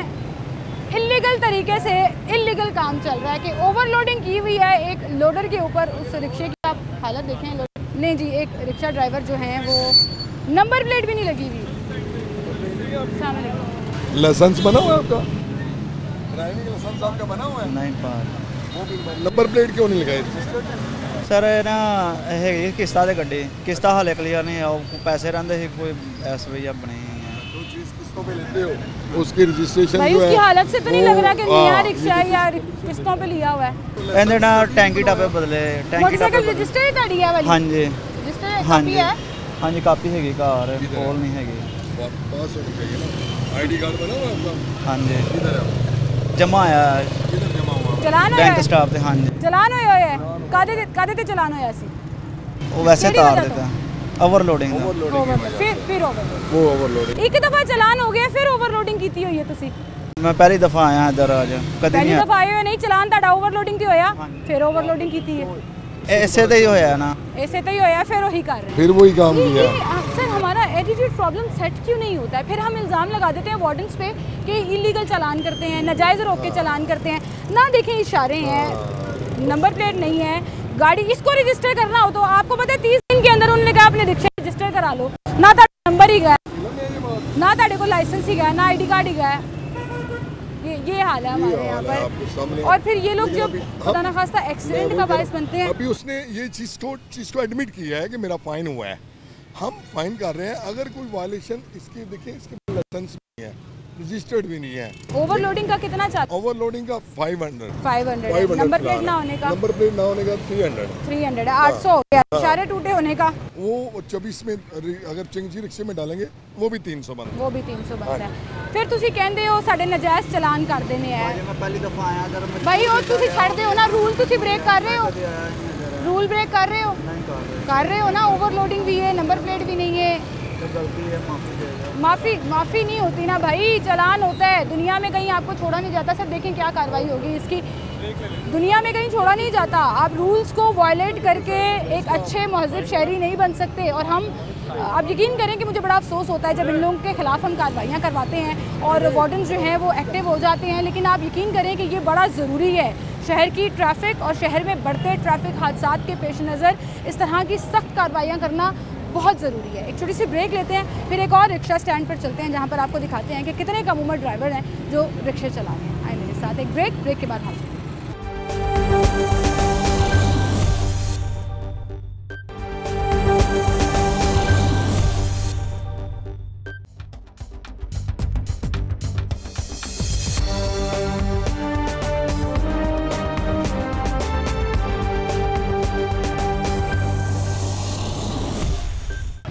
इल्लीगल तरीके से इल्लीगल काम चल रहा है कि ओवरलोडिंग की हुई है एक लोडर के ऊपर। उस रिक्शे की आप हालत देखें। नहीं जी, एक रिक्शा ड्राइवर जो हैं वो नंबर प्लेट भी नहीं लगी हुई। सामने देखो। लाइसेंस बना हुआ है आपका? ड्राइविंग लाइसेंस आपका बना हुआ है? नहीं पा वो भी नंबर प्लेट क्यों नहीं लगाई? सर ना है किस्ता दे गड्डी किस्ता हाले क्लियर नहीं आओ पैसे रहंदे ਸੀ कोई एस भैया बने जो चीज किस्तों पे लेते हो उसकी रजिस्ट्रेशन भाई जो है उसकी हालत से तो नहीं वो- लग रहा कि नया हाँ, रिक्शा है या किस्तों पे लिया हुआ है। ਇਹਦੇ ਨਾਲ ਟੈਂਕੀ ਟਾਪੇ ਬਦਲੇ ਟੈਂਕੀ मोटरसाइकिल ਟਾਪੇ रजिस्टर है गाड़ी है वाली? ਹਾਂਜੀ रजिस्टर है, ਹਾਂਜੀ कॉपी है? ਹਾਂਜੀ ਕਾਪੀ ਹੈਗੀ ਘਰ ਕੋਲ ਨਹੀਂ ਹੈਗੀ पास होनी चाहिए ना। आईडी कार्ड बना हुआ है आपका? ਹਾਂਜੀ किधर है आपका? ਜਮਾ ਆਇਆ किधर जमा हुआ? चलान होया ਬੈਂਕ है? ਸਟਾਫ ਤੇ ਹਾਂਜੀ चलान होया है? कादे ते चलान होया सी? ਉਹ ਵੈਸੇ ਕਿਹੜੀ ਤਾਰ ਵਜ੍ਹਾ ਦਿੱਤਾ ਓਵਰਲੋਡਿੰਗ ਦਾ फिर ओवरलोड। वो ओवरलोडिंग। एक दफा चलान हो गया, फिर ओवरलोडिंग कीती हुई है तुसी? ਮੈਂ ਪਹਿਲੀ ਦਫਾ ਆਇਆ ਇੱਧਰ ਅੱਜ ਕਦੇ पहली ਨਹੀਂ दफा आए हो नहीं, चलान ताड़ा ओवरलोडिंग ते होया, हाँ। फिर ओवरलोडिंग कीती है। ਇਸੇ ਤੇ ਹੀ ਹੋਇਆ ਨਾ ऐसे तो ही होया, फिर वही कर रहे हैं। फिर वही काम ये किया। अक्सर हमारा एटीट्यूड प्रॉब्लम सेट क्यों नहीं होता है? फिर हम इल्ज़ाम लगा देते हैं वार्डन्स पे कि इलीगल चलान करते हैं, नाजायज़ रोक के चलान करते हैं। ना देखें इशारे हैं, नंबर प्लेट नहीं है, गाड़ी इसको रजिस्टर करना हो तो आपको पता है 30 दिन के अंदर उन्होंने कहा अपने रिक्शा रजिस्टर करा लो, ना ताड़ा नंबर ही गया, ना ताड़े को लाइसेंस ही गया, ना ID कार्ड ही गया। ये हाल है हमारे यहाँ हाल है आपके पर। सामने। और फिर ये लोग लेकिन जब अभी- खुदा न खास्ता एक्सीडेंट का बायस बनते हैं। अभी उसने ये चीज़ को एडमिट किया है कि मेरा फाइन हुआ है। हम फाइन कर रहे हैं। अगर कोई वायलेशन इसके देखिए, इसके लाइसेंस नहीं है, रजिस्टर्ड भी नहीं है। ओवरलोडिंग का कितना चार्ज? ओवरलोडिंग का 500 500 है। नंबर प्लेट ना होने का नंबर प्लेट ना होने का 300। 300 है। 800 हो गया। इशारे टूटे होने का वो 24 में अगर चिंगजी रिक्शे में डालेंगे वो भी 300 बनता वो भी 300 बनता है। फिर तुसी कहंदे हो साडे नजायज़ चलान कर देने है। ਮੈਂ ਪਹਿਲੀ ਦਫਾ ਆਇਆ ਇੱਧਰ ਮੈਂ भाई और तुसी छड़ दे हो ना, रूल तुसी ब्रेक कर रहे हो, रूल ब्रेक कर रहे हो, ਨਹੀਂ ਕਰ कर रहे हो ना। ओवरलोडिंग भी है, नंबर प्लेट भी नहीं है। ਰਹੇ ਗਲਤੀ ਹੈ ਮਾਫੀ ਦੇ माफ़ी नहीं होती ना भाई, चलान होता है। दुनिया में कहीं आपको छोड़ा नहीं जाता। सर देखें क्या कार्रवाई होगी इसकी। दुनिया में कहीं छोड़ा नहीं जाता। आप रूल्स को वायलेट करके एक अच्छे महज़िब शहरी नहीं बन सकते। और हम आप यकीन करें कि मुझे बड़ा अफसोस होता है जब इन लोगों के ख़िलाफ़ हम कार्रवाइयाँ करवाते हैं और वार्डन जो हैं वो एक्टिव हो जाते हैं। लेकिन आप यकीन करें कि ये बड़ा ज़रूरी है शहर की ट्रैफिक और शहर में बढ़ते ट्रैफिक हादसात के पेश नज़र इस तरह की सख्त कार्रवाइयाँ करना बहुत ज़रूरी है। एक छोटी सी ब्रेक लेते हैं, फिर एक और रिक्शा स्टैंड पर चलते हैं जहाँ पर आपको दिखाते हैं कि कितने कम उम्र ड्राइवर हैं जो रिक्शे चला रहे हैं। आए मेरे साथ। एक ब्रेक के बाद हाजिर।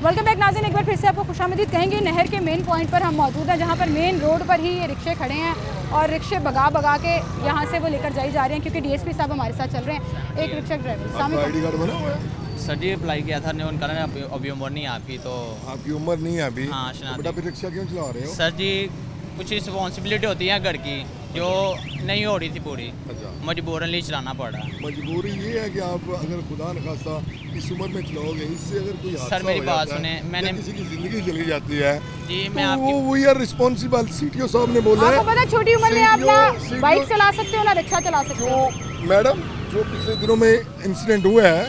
वेलकम बैक नाज़रीन, एक बार फिर से आपको खुशामदीद कहेंगे। नहर के मेन पॉइंट पर हम मौजूद हैं जहाँ पर मेन रोड पर ही ये रिक्शे खड़े हैं और रिक्शे भगा भगा के यहाँ से वो लेकर जा रहे हैं, क्योंकि डीएसपी साहब हमारे साथ चल रहे हैं। एक रिक्शा ड्राइवर आईडी कार्ड बना हुआ है सर जी, अप्लाई किया था उनका ना, अभी उम्र नहीं है आपकी, तो आपकी उम्र नहीं है अभी। हाँ, बेटा फिर रिक्शा क्यों चला रहे हो? सर जी कुछ रिस्पॉन्सिबिलिटी होती है घर की जो नहीं हो रही थी पूरी, अच्छा मजबूरन चलाना पड़ा। मजबूरी ये है कि आप अगर खुदा न खास्ता इस उम्र में चलाओगे, इससे अगर कोई हादसा सर मेरी हो बात जाता है, सुने, मैंने किसी की जिंदगी चली जाती है जी, तो मैं आपकी वो वी आर रिस्पॉन्सिबल। सीटीओ साहब ने बोला आपको पता है छोटी उम्र में आप ना बाइक चला सकते हो ना रिक्शा चला सकते हो। मैडम जो पिछले दिनों में इंसिडेंट हुआ है,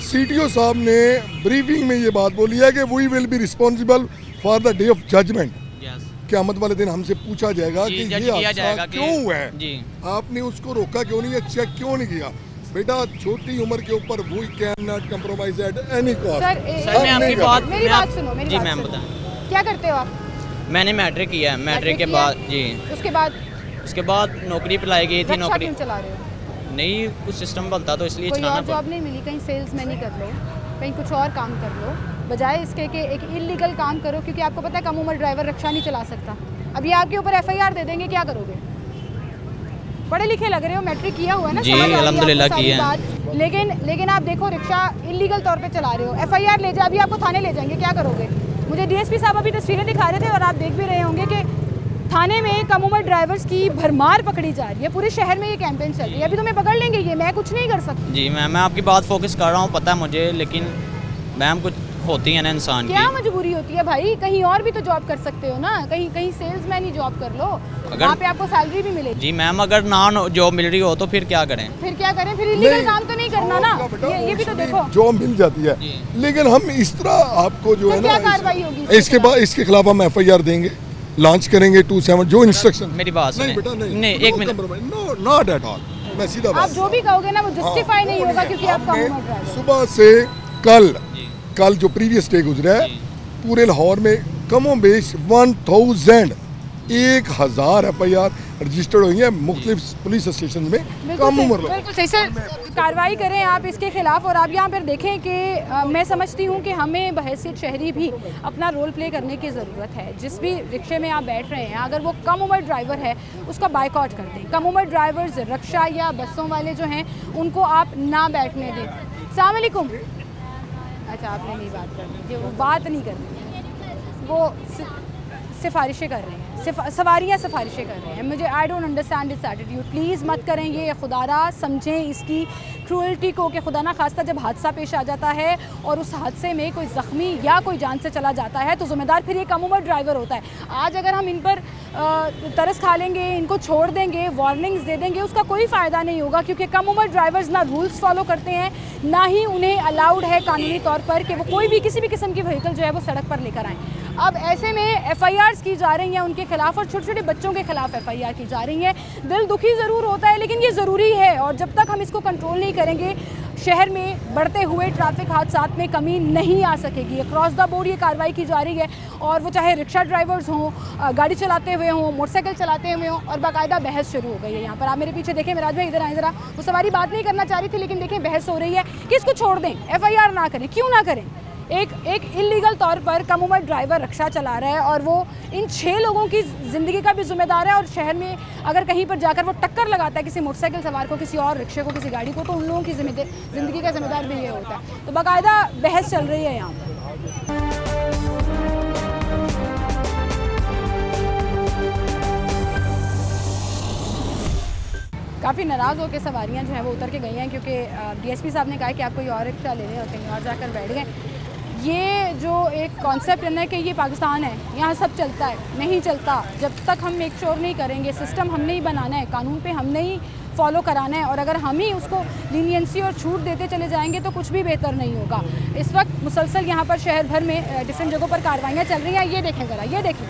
सीटीओ साहब ने ब्रीफिंग में ये बात बोली है कि we will be responsible for the day of judgement. क़यामत वाले दिन हमसे पूछा जाएगा कि ये हादसा क्यों हुआ है, आपने उसको रोका क्यों नहीं, चेक क्यों नहीं किया। बेटा छोटी उम्र के ऊपर we can not compromise at any cost. Sir मैं आपकी बात, मेरी बात सुनो, मेरी जी बात मैम सुनो। बताएं। क्या करते हो आप? मैंने मैट्रिक किया है, मैट्रिक के बाद जी, उसके बाद नौकरी पर लाई गई थी। नौकरी क्यों चला रहे हो? नहीं कुछ सिस्टम बनता तो इसलिए कोई चलाना और जॉब नहीं मिली, कहीं सेल्समैन ही कर लो, कहीं कुछ और काम कर लो, बजाय इसके कि एक इलीगल काम करो, क्योंकि आपको पता है कम उम्र ड्राइवर रिक्शा नहीं चला सकता। अब ये आपके ऊपर एफआईआर दे देंगे, क्या करोगे? पढ़े लिखे लग रहे हो, मैट्रिक किया हुआ है ना, जी अल्हम्दुलिल्लाह किया है। लेकिन आप देखो रिक्शा इलीगल तौर पे चला रहे हो, एफआईआर ले जाए, अभी आपको थाने ले जाएंगे, क्या करोगे? मुझे डीएसपी साहब अभी तस्वीरें दिखा रहे थे और आप देख भी रहे होंगे कि थाने में कम उम्र ड्राइवर्स की भरमार पकड़ी जा रही है। पूरे शहर में ये कैंपेन चल रही है, अभी तुम्हें पकड़ लेंगे, ये मैं कुछ नहीं कर सकती। जी मैम, मैं आपकी बात फोकस कर रहा हूँ, पता है मुझे, लेकिन मैम कुछ होती है ना इंसान की। क्या मजबूरी होती है भाई? कहीं और भी तो जॉब कर सकते हो ना, कहीं सेल्समैन ही जॉब कर लो, वहाँ पे आपको सैलरी भी मिलेगी। जी मैम, अगर नॉन जॉब मिल रही हो तो फिर क्या करें? फिर इलीगल काम तो नहीं करना ना, ये भी तो देखो। जॉब मिल जाती है, लेकिन हम इस तरह आपको जो है ना, कार्रवाई होगी इसके खिलाफ हम एफआईआर देंगे, लॉन्च करेंगे 27 जो इंस्ट्रक्शन। मेरी बात सुने, नहीं एक मिनट, नॉट एट ऑल, मैं सीधा आप जो भी कहोगे ना वो जस्टिफाई नहीं होगा, क्योंकि आप कम उम्र ड्राइवर। सुबह से कल जो प्रीवियस डे गुजरा है, पूरे लाहौर में कमों बेश 1000 एफआईआर रजिस्टर्ड हुई है मुख्तलिफ पुलिस स्टेशन में कम उम्र। बिल्कुल सही सर, कार्रवाई करें आप इसके खिलाफ। और आप यहाँ पर देखें कि मैं समझती हूँ कि हमें बहैसियत शहरी भी अपना रोल प्ले करने की ज़रूरत है। जिस भी रिक्शे में आप बैठ रहे हैं, अगर वो कम उम्र ड्राइवर है उसका बाइकआउट कर दें। कम उम्र ड्राइवर्स रिक्शा या बसों वाले जो हैं उनको आप ना बैठने दें। अस्सलाम वालेकुम। अच्छा आपने नहीं बात करनी, वो बात नहीं करनी, वो सिफारिशें कर रहे हैं, सवारियाँ सिफारिशें कर रहे हैं। मुझे I don't understand this attitude, please मत करें ये, खुदारा समझें इसकी क्रूअल्टी को कि खुदा ना खास्ता जब हादसा पेश आ जाता है और उस हादसे में कोई ज़ख्मी या कोई जान से चला जाता है तो ज़िम्मेदार फिर ये कम उम्र ड्राइवर होता है। आज अगर हम इन पर तरस खा लेंगे, इनको छोड़ देंगे, वार्निंग्स दे देंगे, उसका कोई फ़ायदा नहीं होगा, क्योंकि कम उम्र ड्राइवर्स ना रूल्स फॉलो करते हैं, ना ही उन्हें अलाउड है कानूनी तौर पर कि वो कोई भी किसी भी किस्म की व्हीकल जो है वो सड़क पर लेकर आएँ। अब ऐसे में एफआईआर्स की जा रही हैं उनके खिलाफ, और छोटे छोटे बच्चों के खिलाफ एफआईआर की जा रही है। दिल दुखी ज़रूर होता है, लेकिन ये ज़रूरी है, और जब तक हम इसको कंट्रोल नहीं करेंगे शहर में बढ़ते हुए ट्रैफिक हादसात में कमी नहीं आ सकेगी। अक्रॉस द बोर्ड ये कार्रवाई की जा रही है, और वो चाहे रिक्शा ड्राइवर्स हों, गाड़ी चलाते हुए हों, मोटरसाइकिल चलाते हुए हों, और बाकायदा बहस शुरू हो गई है। यहाँ पर आप मेरे पीछे देखें, मिराज भाई इधर आए ज़रा, वो सवारी बात नहीं करना चाह रही थी, लेकिन देखें बहस हो रही है कि इसको छोड़ दें, एफआईआर ना करें। क्यों ना करें? एक इलीगल तौर पर कम उम्र ड्राइवर रिक्शा चला रहा है, और वो इन 6 लोगों की ज़िंदगी का भी जिम्मेदार है। और शहर में अगर कहीं पर जाकर वो टक्कर लगाता है किसी मोटरसाइकिल सवार को, किसी और रिक्शे को, किसी गाड़ी को, तो उन लोगों की ज़िंदगी का जिम्मेदार भी ये होता है। तो बाकायदा बहस चल रही है यहाँ पर। काफ़ी नाराज़ होकर सवारियाँ जो हैं वो उतर के गई हैं, क्योंकि डीएसपी साहब ने कहा कि आप कोई और रिक्शा ले लें और कहीं और जाकर बैठ गए। ये जो एक कॉन्सेप्ट है ना कि ये पाकिस्तान है, यहाँ सब चलता है, नहीं चलता। जब तक हम मेक श्योर नहीं करेंगे, सिस्टम हमने ही बनाना है, कानून पे हमने ही फॉलो कराना है, और अगर हम ही उसको लीनियंसी और छूट देते चले जाएंगे तो कुछ भी बेहतर नहीं होगा। इस वक्त मुसलसल यहाँ पर शहर भर में डिफरेंट जगहों पर कार्रवाइयाँ चल रही हैं। ये देखें ज़रा, ये देखें,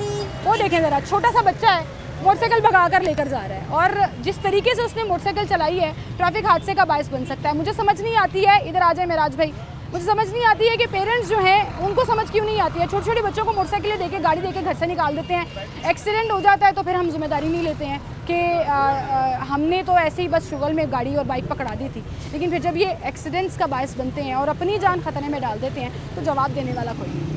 वो देखें ज़रा, छोटा सा बच्चा है, मोटरसाइकिल भगा कर लेकर जा रहा है, और जिस तरीके से उसने मोटरसाइकिल चलाई है ट्रैफिक हादसे का बायस बन सकता है। मुझे समझ नहीं आती है, इधर आ जाए मिराज भाई, मुझे समझ नहीं आती है कि पेरेंट्स जो हैं उनको समझ क्यों नहीं आती है। छोटे छोटे बच्चों को मोटरसाइकिल देके, गाड़ी देके घर से निकाल देते हैं, एक्सीडेंट हो जाता है तो फिर हम जिम्मेदारी नहीं लेते हैं कि हमने तो ऐसे ही बस शुगल में गाड़ी और बाइक पकड़ा दी थी। लेकिन फिर जब ये एक्सीडेंट्स का बायस बनते हैं और अपनी जान खतरे में डाल देते हैं तो जवाब देने वाला कोई नहीं।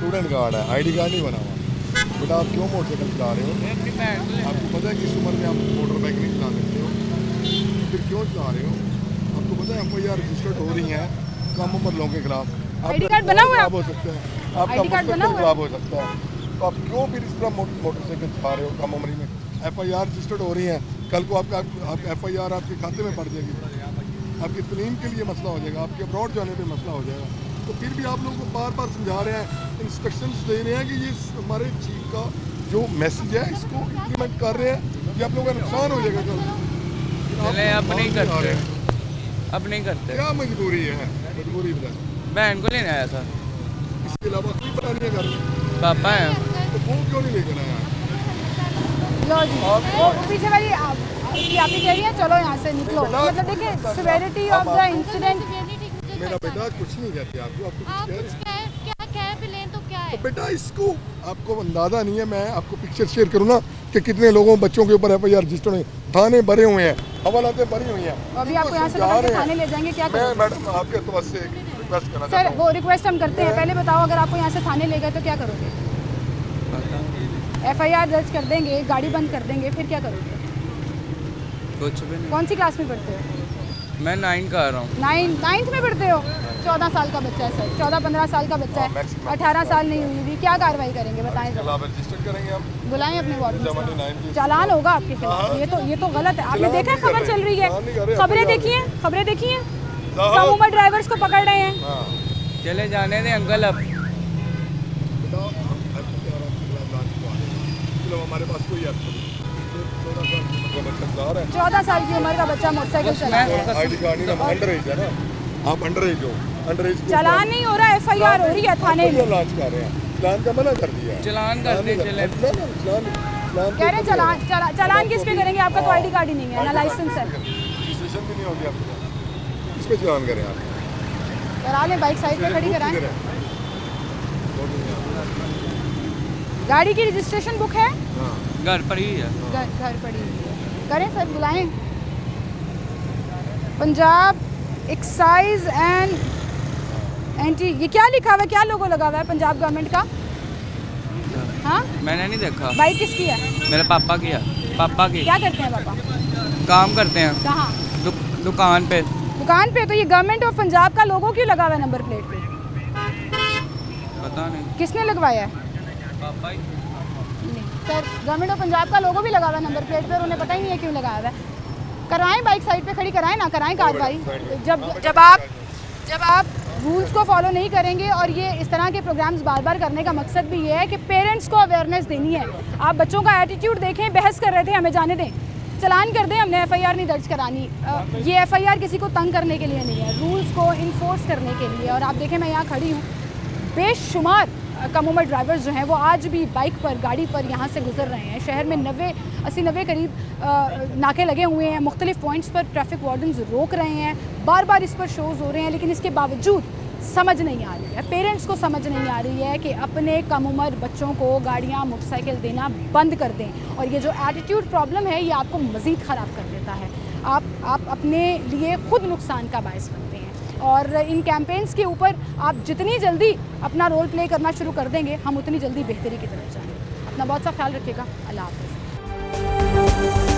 स्टूडेंट कार्ड है, ID कार्ड नहीं बना हुआ। बेटा आप क्यों मोटरसाइकिल चला रहे हो? आपको पता है कि इस उम्र में आप मोटर बाइक नहीं चला सकते हो, फिर क्यों चला रहे हो? आपको पता है FIR रजिस्टर्ड हो रही है कम उम्र लोगों के खिलाफ। ID कार्ड बना हुआ है? खराब हो सकता है, आपका मुस्तकबिल खराब हो सकता है। तो आप क्यों फिर इस तरह मोटरसाइकिल चला रहे हो कम उम्र में? FIR रजिस्टर्ड हो रही है, कल को आपका FIR आपके खाते में पड़ जाएगी, आपकी तलीम के लिए मसला हो जाएगा, आपके अब्रॉड जाने पे मसला हो जाएगा। तो फिर भी आप लोगों को बार बार समझा रहे हैं, इंस्ट्रक्शंस दे रहे हैं कि ये हमारे चीफ का जो मैसेज है इसको इम्प्लीमेंट कर रहे हैं, ये आप लोगों का नुकसान हो जाएगा कल। अब नहीं करते, अब नहीं करते। क्या मजबूरी है? मजबूरी बताएं। बहन को लेने आया था, इसके अलावा कोई पता नहीं है घर में। पापा है तो वो क्यों नहीं लेकर आया? लो जी, वो पीछे वाली आप ही कह रही है चलो यहाँ से निकलो। मतलब देखिए सिवियरिटी ऑफ द इंसिडेंट। मेरा बेटा कुछ नहीं कहते आपको, आपको कुछ कह रहे हैं? क्या कह भी लें तो क्या है? तो बेटा इसको आपको अंदाजा नहीं है, मैं आपको पिक्चर शेयर करूँ ना कि कितने लोगों बच्चों के ऊपर FIR रजिस्टर्ड हुए, थाने भरे हुए हैं, हवालातें भरी हुई हैं। अभी आपको यहाँ से पकड़ के थाने ले जाएंगे, क्या करें? मैडम आपके तो से रिक्वेस्ट करना सर, वो रिक्वेस्ट हम करते हैं, पहले बताओ अगर आपको यहाँ से थाने ले गए तो क्या करोगे? FIR दर्ज कर देंगे, गाड़ी बंद कर देंगे, फिर क्या करोगे? कुछ भी नहीं। कौन सी क्लास में पढ़ते हो? मैं 9 का आ रहा हूँ। 9th में पढ़ते हो? 14 साल का बच्चा है सर, 14-15 साल का बच्चा है, 18 साल नहीं हुई थी, क्या कार्रवाई करेंगे बताएं जरा? रजिस्टर करेंगे हम, बुलाएं अपने वार्डन से, चालान होगा आपके खिलाफ। ये तो गलत है। आपने देखा है खबर चल रही है, खबरें देखी हैं, कम उम्र ड्राइवर्स को पकड़ रहे हैं। चले जाने दें अंकल, अब हमारे पास कोई 14 साल की उम्र का बच्चा मोटरसाइकिल चला रहा है। ID कार्ड नहीं, अंडर एज है ना, आप अंडर एज हो, अंडर एज चालान नहीं हो रहा, FIR हो रही है थाने में। लॉन्च कर रहे हैं, चलान का मना कर दिया। चलान कर दे चले। कह रहे हैं चलान किस पे करेंगे? आपका तो ID कार्ड ही नहीं है ना लाइसेंस है, रजिस्ट्रेशन भी नहीं हो गया आपका, किस पे चलान करें आप? करा लें, बाइक साइड पे खड़ी कराएं। गाड़ी की रजिस्ट्रेशन बुक है? घर पर ही है। घर पड़ी हुई है। करें सर, बुलाएं। पंजाब एक्साइज एंड एंटी, ये क्या लिखा हुआ है, क्या लोगो लगा हुआ है पंजाब गवर्नमेंट का? हाँ, मैंने नहीं देखा। बाइक किसकी है? मेरे पापा की है। पापा की। क्या करते हैं पापा? काम करते हैं। कहाँ? दुकान पे। दुकान पे। तो ये गवर्नमेंट ऑफ पंजाब का लोगो क्यों लगा हुआ है नंबर प्लेट पे? पता नहीं किसने लगवाया है? पापा ही। सर, गवर्नमेंट ऑफ पंजाब का लोगो भी लगा हुआ है नंबर प्लेट पे और उन्हें पता ही नहीं है क्यों लगाया हुआ है। कराएं, बाइक साइड पे खड़ी कराएं ना, कराएं कार्रवाई। जब आप रूल्स को फॉलो नहीं करेंगे, और ये इस तरह के प्रोग्राम्स बार बार करने का मकसद भी ये है कि पेरेंट्स को अवेयरनेस देनी है। आप बच्चों का एटीट्यूड देखें, बहस कर रहे थे, हमें जाने दें, चलान कर दें, हमने FIR नहीं दर्ज करानी। ये FIR किसी को तंग करने के लिए नहीं है, रूल्स को इन्फोर्स करने के लिए। और आप देखें, मैं यहाँ खड़ी हूँ, बेशुमार कम उम्र ड्राइवर्स जो हैं वो आज भी बाइक पर, गाड़ी पर यहाँ से गुजर रहे हैं। शहर में 80-90 करीब नाके लगे हुए हैं, मुख्तलिफ पॉइंट्स पर ट्रैफिक वार्डन्स रोक रहे हैं, बार बार इस पर शोज़ हो रहे हैं, लेकिन इसके बावजूद समझ नहीं आ रही है, पेरेंट्स को समझ नहीं आ रही है कि अपने कम उम्र बच्चों को गाड़ियाँ, मोटरसाइकिल देना बंद कर दें। और ये जो एटीट्यूड प्रॉब्लम है, ये आपको मज़ीद ख़राब कर देता है, आप अपने लिए खुद नुकसान का बायस बनते हैं। और इन कैंपेन्स के ऊपर आप जितनी जल्दी अपना रोल प्ले करना शुरू कर देंगे, हम उतनी जल्दी बेहतरी की तरफ जाएंगे। अपना बहुत सा ख्याल रखिएगा। अल्लाह हाफ़िज़।